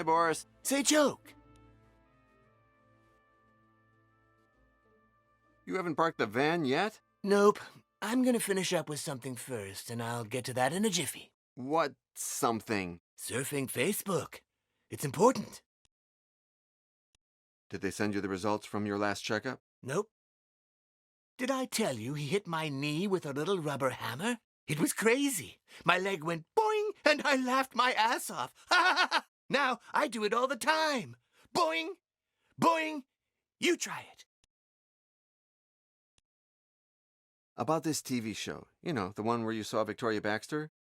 Hey, Boris. Say, joke. You haven't parked the van yet? Nope. I'm gonna finish up with something first, and I'll get to that in a jiffy. What something? Surfing Facebook. It's important. Did they send you the results from your last checkup? Nope. Did I tell you he hit my knee with a little rubber hammer? It was crazy. My leg went boing, and I laughed my ass off. Now I do it all the time. Boing, boing. You try it. About this TV show. You know, the one where you saw Victoria Baxter?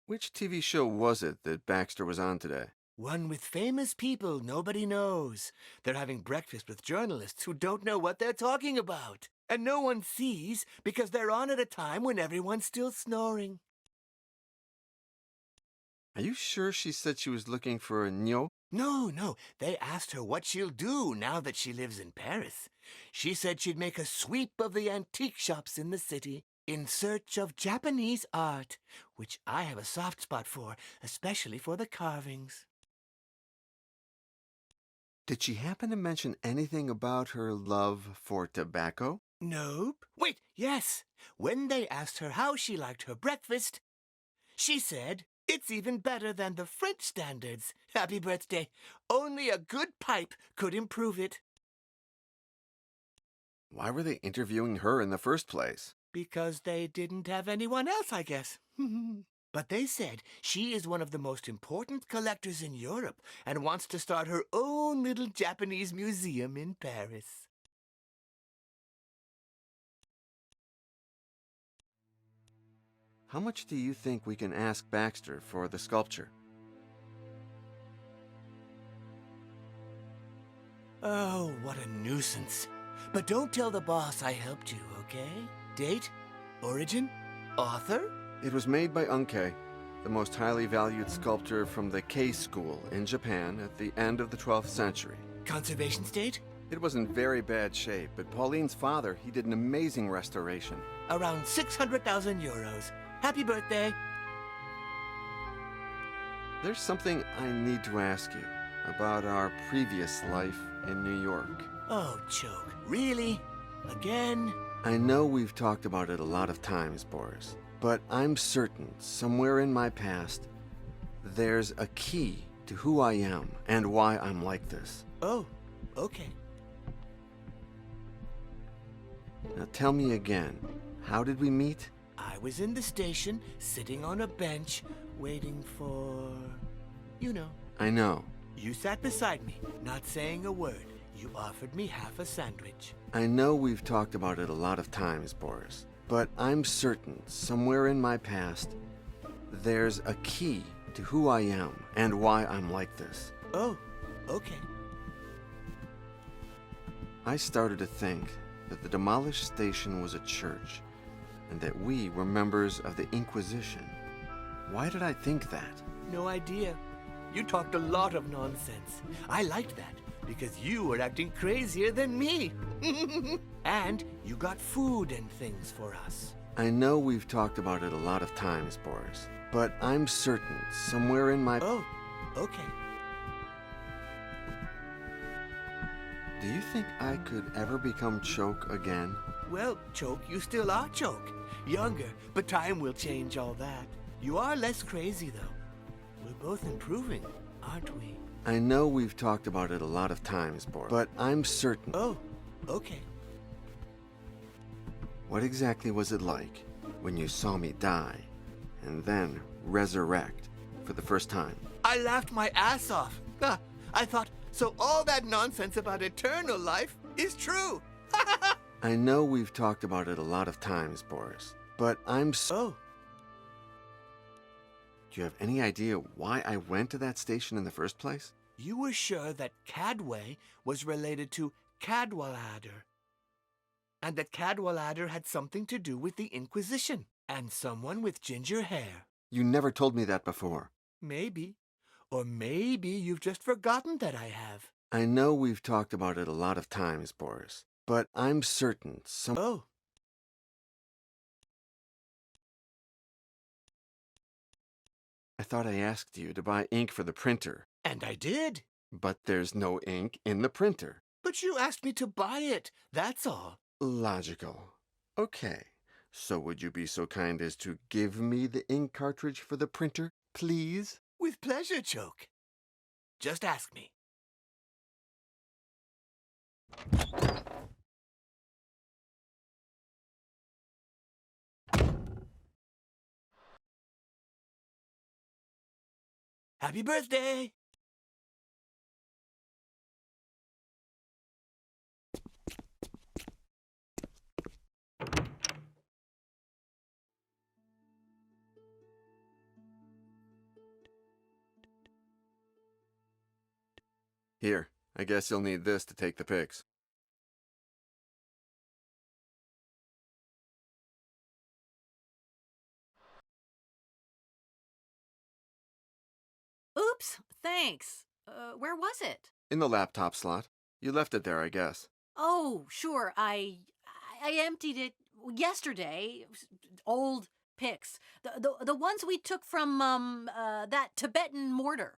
Which TV show was it that Baxter was on today? One with famous people nobody knows. They're having breakfast with journalists who don't know what they're talking about. And no one sees because they're on at a time when everyone's still snoring. Are you sure she said she was looking for a nyo? No. They asked her what she'll do now that she lives in Paris. She said she'd make a sweep of the antique shops in the city in search of Japanese art, which I have a soft spot for, especially for the carvings. Did she happen to mention anything about her love for tobacco? Nope. Wait, yes. When they asked her how she liked her breakfast, she said, "It's even better than the French standards. Happy birthday. Only a good pipe could improve it." Why were they interviewing her in the first place? Because they didn't have anyone else, I guess. But they said she is one of the most important collectors in Europe and wants to start her own little Japanese museum in Paris. How much do you think we can ask Baxter for the sculpture? Oh, what a nuisance. But don't tell the boss I helped you, okay? Date? Origin? Author? It was made by Unkei, the most highly valued sculptor from the Kei school in Japan at the end of the 12th century. Conservation state? It was in very bad shape, but Pauline's father, he did an amazing restoration. Around 600,000 euros. Happy birthday. There's something I need to ask you about our previous life in New York. Oh, Choke. Really? Again? I know we've talked about it a lot of times, Boris, but I'm certain somewhere in my past there's a key to who I am and why I'm like this. Oh, okay. Now tell me again, how did we meet? I was in the station, sitting on a bench, waiting for... you know. I know. You sat beside me, not saying a word. You offered me half a sandwich. I know we've talked about it a lot of times, Boris, but I'm certain somewhere in my past there's a key to who I am and why I'm like this. Oh, okay. I started to think that the demolished station was a church and that we were members of the Inquisition. Why did I think that? No idea. You talked a lot of nonsense. I liked that because you were acting crazier than me. And you got food and things for us. I know we've talked about it a lot of times, Boris, but I'm certain somewhere in my... Oh, okay. Do you think I could ever become Choke again? Well, Choke, you still are Choke. Younger, but time will change all that. You are less crazy, though. We're both improving, aren't we? I know we've talked about it a lot of times, Boris, but I'm certain... Oh, okay. What exactly was it like when you saw me die and then resurrect for the first time? I laughed my ass off. I thought, so all that nonsense about eternal life is true. I know we've talked about it a lot of times, Boris, but I'm Oh, Do you have any idea why I went to that station in the first place? you were sure that Cadway was related to Cadwallader, and that Cadwallader had something to do with the Inquisition, and someone with ginger hair. You never told me that before. Maybe. Or maybe you've just forgotten that I have. I know we've talked about it a lot of times, Boris, but I'm certain Oh, I thought I asked you to buy ink for the printer, And I did. but there's no ink in the printer. But you asked me to buy it, that's all. Logical. Okay. So would you be so kind as to give me the ink cartridge for the printer, please? With pleasure, Choke. Just ask me. Happy birthday! Here, I guess you'll need this to take the pics. Oops, thanks. Where was it? In the laptop slot. You left it there, I guess. Oh, sure. I emptied it yesterday. Old pics. The ones we took from that Tibetan mortar.